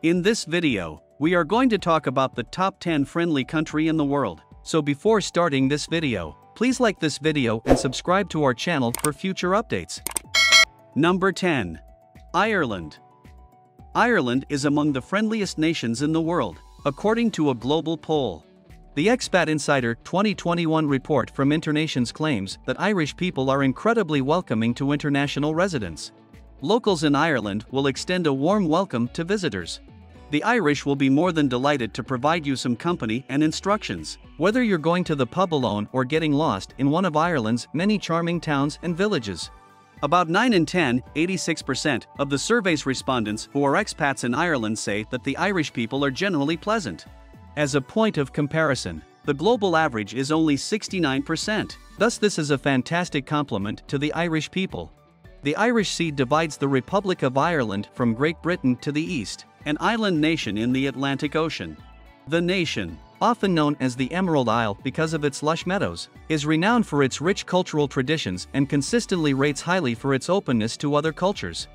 In this video, we are going to talk about the top 10 friendly country in the world. So before starting this video, please like this video and subscribe to our channel for future updates. Number 10. Ireland. Ireland is among the friendliest nations in the world, according to a global poll. The Expat Insider 2021 report from Internations claims that Irish people are incredibly welcoming to international residents. Locals in Ireland will extend a warm welcome to visitors. The Irish will be more than delighted to provide you some company and instructions, whether you're going to the pub alone or getting lost in one of Ireland's many charming towns and villages. About 9 in 10, 86% of the survey's respondents who are expats in Ireland say that the Irish people are generally pleasant. As a point of comparison, the global average is only 69%. Thus, this is a fantastic compliment to the Irish people. The Irish Sea divides the Republic of Ireland from Great Britain to the east, an island nation in the Atlantic Ocean. The nation, often known as the Emerald Isle because of its lush meadows, is renowned for its rich cultural traditions and consistently rates highly for its openness to other cultures.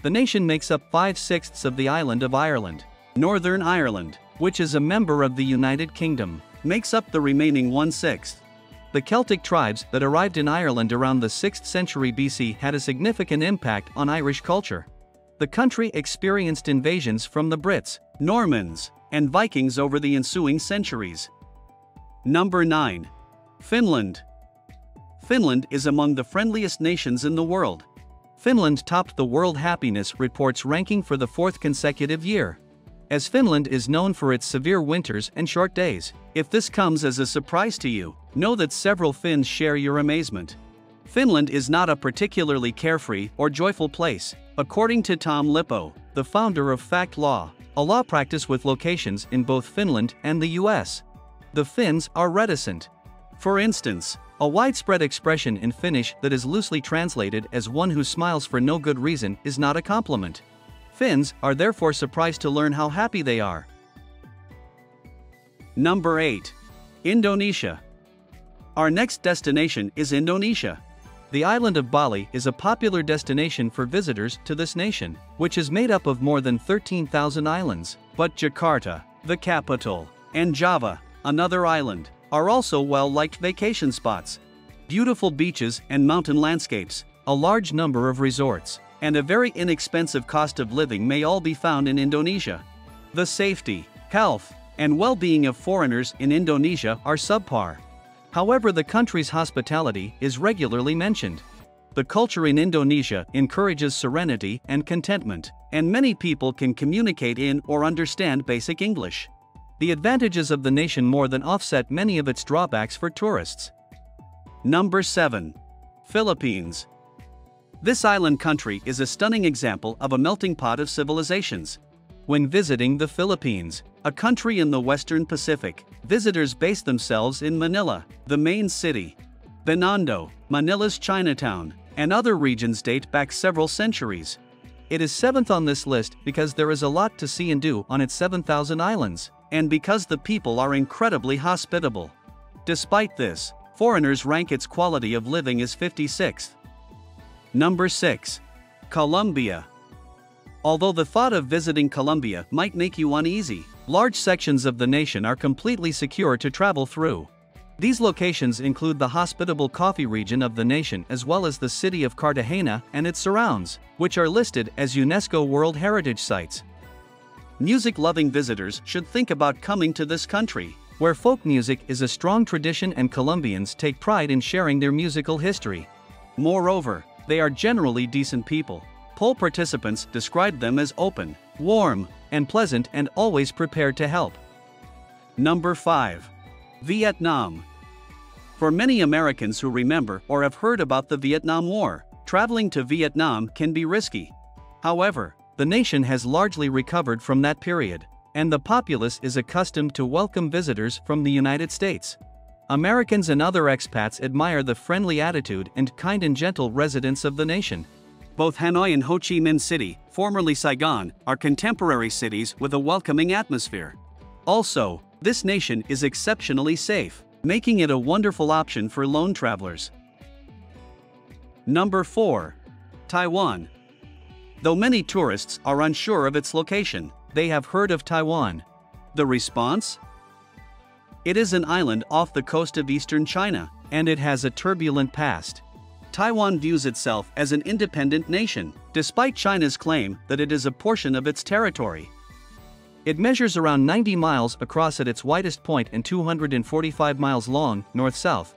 The nation makes up 5/6 of the island of Ireland. Northern Ireland, which is a member of the United Kingdom, makes up the remaining 1/6. The Celtic tribes that arrived in Ireland around the 6th century BC had a significant impact on Irish culture. The country experienced invasions from the Brits, Normans, and Vikings over the ensuing centuries. Number 9. Finland. Finland is among the friendliest nations in the world. Finland topped the World Happiness Report's ranking for the 4th consecutive year. As Finland is known for its severe winters and short days, if this comes as a surprise to you, know that several Finns share your amazement. Finland is not a particularly carefree or joyful place, according to Tom Lippo, the founder of Fact Law, a law practice with locations in both Finland and the US. The Finns are reticent. For instance, a widespread expression in Finnish that is loosely translated as one who smiles for no good reason is not a compliment. Finns are therefore surprised to learn how happy they are. Number 8. Indonesia. Our next destination is Indonesia. The island of Bali is a popular destination for visitors to this nation, which is made up of more than 13,000 islands. But Jakarta, the capital, and Java, another island, are also well-liked vacation spots. Beautiful beaches and mountain landscapes, a large number of resorts, and a very inexpensive cost of living may all be found in Indonesia. The safety, health, and well-being of foreigners in Indonesia are subpar. However, the country's hospitality is regularly mentioned. The culture in Indonesia encourages serenity and contentment, and many people can communicate in or understand basic English. The advantages of the nation more than offset many of its drawbacks for tourists. Number 7. Philippines. This island country is a stunning example of a melting pot of civilizations. When visiting the Philippines, a country in the Western Pacific, visitors base themselves in Manila, the main city. Binondo, Manila's Chinatown, and other regions date back several centuries. It is 7th on this list because there is a lot to see and do on its 7,000 islands, and because the people are incredibly hospitable. Despite this, foreigners rank its quality of living as 56th. Number 6. Colombia. Although the thought of visiting Colombia might make you uneasy, large sections of the nation are completely secure to travel through. These locations include the hospitable coffee region of the nation as well as the city of Cartagena and its surrounds, which are listed as UNESCO World Heritage Sites. Music-loving visitors should think about coming to this country, where folk music is a strong tradition and Colombians take pride in sharing their musical history. Moreover, they are generally decent people. Poll participants described them as open, warm, and pleasant and always prepared to help. Number 5. Vietnam. For many Americans who remember or have heard about the Vietnam War, traveling to Vietnam can be risky. However, the nation has largely recovered from that period, and the populace is accustomed to welcome visitors from the United States. Americans and other expats admire the friendly attitude and kind and gentle residents of the nation. Both Hanoi and Ho Chi Minh City, formerly Saigon, are contemporary cities with a welcoming atmosphere. Also, this nation is exceptionally safe, making it a wonderful option for lone travelers. Number 4. Taiwan. Though many tourists are unsure of its location, they have heard of Taiwan. The response? It is an island off the coast of eastern China, and it has a turbulent past. Taiwan views itself as an independent nation, despite China's claim that it is a portion of its territory. It measures around 90 miles across at its widest point and 245 miles long, north-south.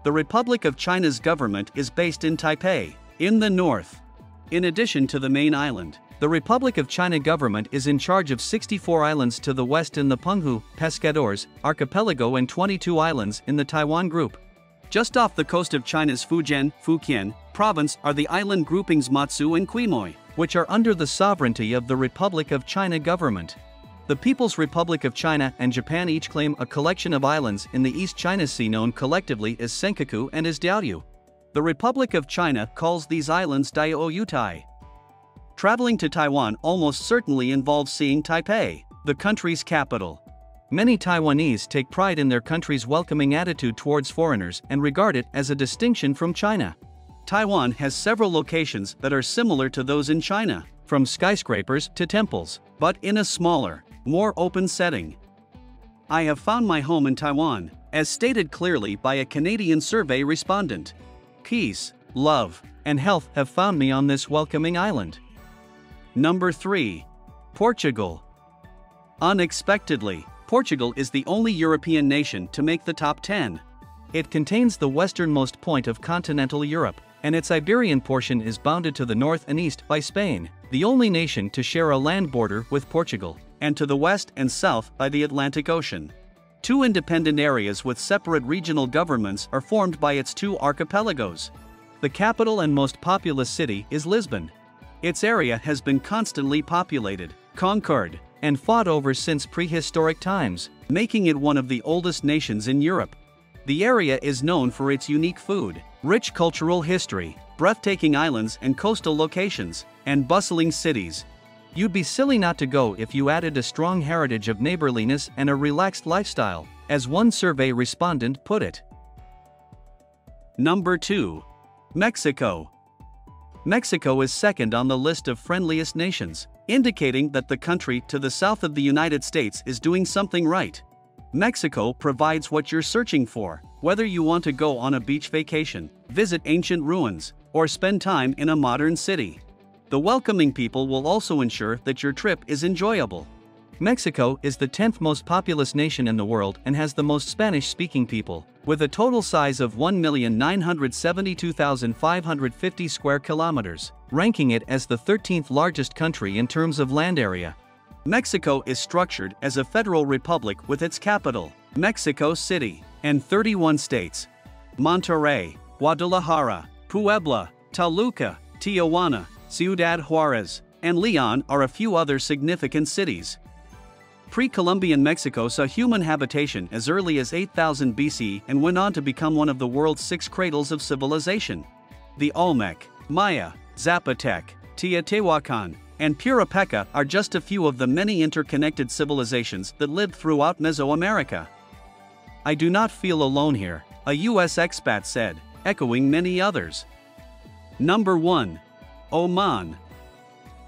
The Republic of China's government is based in Taipei, in the north. In addition to the main island, the Republic of China government is in charge of 64 islands to the west in the Penghu, Pescadores, archipelago and 22 islands in the Taiwan group. Just off the coast of China's Fujian province are the island groupings Matsu and Quemoy, which are under the sovereignty of the Republic of China government. The People's Republic of China and Japan each claim a collection of islands in the East China Sea known collectively as Senkaku and as Diaoyu. The Republic of China calls these islands Diaoyutai. Traveling to Taiwan almost certainly involves seeing Taipei, the country's capital. Many Taiwanese take pride in their country's welcoming attitude towards foreigners and regard it as a distinction from China. Taiwan has several locations that are similar to those in China, from skyscrapers to temples, but in a smaller, more open setting. I have found my home in Taiwan, as stated clearly by a Canadian survey respondent. Peace, love, and health have found me on this welcoming island. Number 3. Portugal. Unexpectedly, Portugal is the only European nation to make the top 10. It contains the westernmost point of continental Europe, and its Iberian portion is bounded to the north and east by Spain, the only nation to share a land border with Portugal, and to the west and south by the Atlantic Ocean. Two independent areas with separate regional governments are formed by its two archipelagos. The capital and most populous city is Lisbon. Its area has been constantly populated, conquered, and fought over since prehistoric times, making it one of the oldest nations in Europe. The area is known for its unique food, rich cultural history, breathtaking islands and coastal locations, and bustling cities. You'd be silly not to go if you added a strong heritage of neighborliness and a relaxed lifestyle, as one survey respondent put it. Number 2. Mexico. Mexico is second on the list of friendliest nations, indicating that the country to the south of the United States is doing something right. Mexico provides what you're searching for, whether you want to go on a beach vacation, visit ancient ruins, or spend time in a modern city. The welcoming people will also ensure that your trip is enjoyable. Mexico is the 10th most populous nation in the world and has the most Spanish-speaking people, with a total size of 1,972,550 square kilometers, ranking it as the 13th largest country in terms of land area. Mexico is structured as a federal republic with its capital, Mexico City, and 31 states. Monterrey, Guadalajara, Puebla, Toluca, Tijuana, Ciudad Juarez, and Leon are a few other significant cities. Pre-Columbian Mexico saw human habitation as early as 8000 BC and went on to become one of the world's 6 cradles of civilization. The Olmec, Maya, Zapotec, Teotihuacan, and Purapeca are just a few of the many interconnected civilizations that lived throughout Mesoamerica. I do not feel alone here, a US expat said, echoing many others. Number 1. Oman.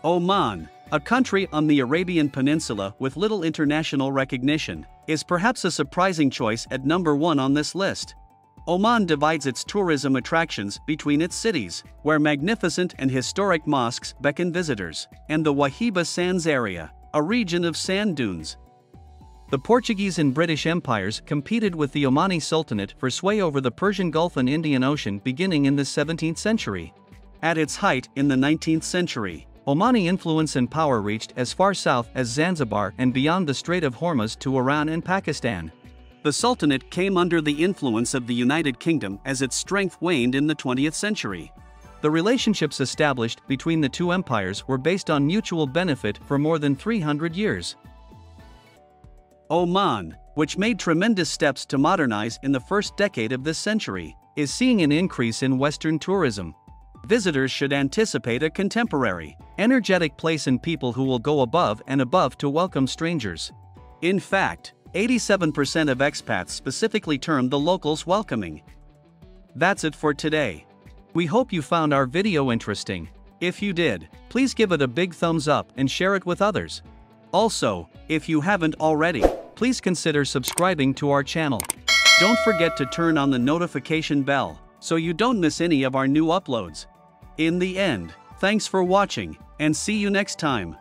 Oman, a country on the Arabian Peninsula with little international recognition, is perhaps a surprising choice at number 1 on this list. Oman divides its tourism attractions between its cities, where magnificent and historic mosques beckon visitors, and the Wahiba Sands area, a region of sand dunes. The Portuguese and British empires competed with the Omani Sultanate for sway over the Persian Gulf and Indian Ocean beginning in the 17th century. At its height in the 19th century, Omani influence and power reached as far south as Zanzibar and beyond the Strait of Hormuz to Iran and Pakistan. The Sultanate came under the influence of the United Kingdom as its strength waned in the 20th century. The relationships established between the two empires were based on mutual benefit for more than 300 years. Oman, which made tremendous steps to modernize in the first decade of this century, is seeing an increase in Western tourism. Visitors should anticipate a contemporary, energetic place and people who will go above and above to welcome strangers. In fact, 87% of expats specifically term the locals welcoming. That's it for today. We hope you found our video interesting. If you did, please give it a big thumbs up and share it with others. Also, if you haven't already, please consider subscribing to our channel. Don't forget to turn on the notification bell so you don't miss any of our new uploads. In the end, thanks for watching, and see you next time.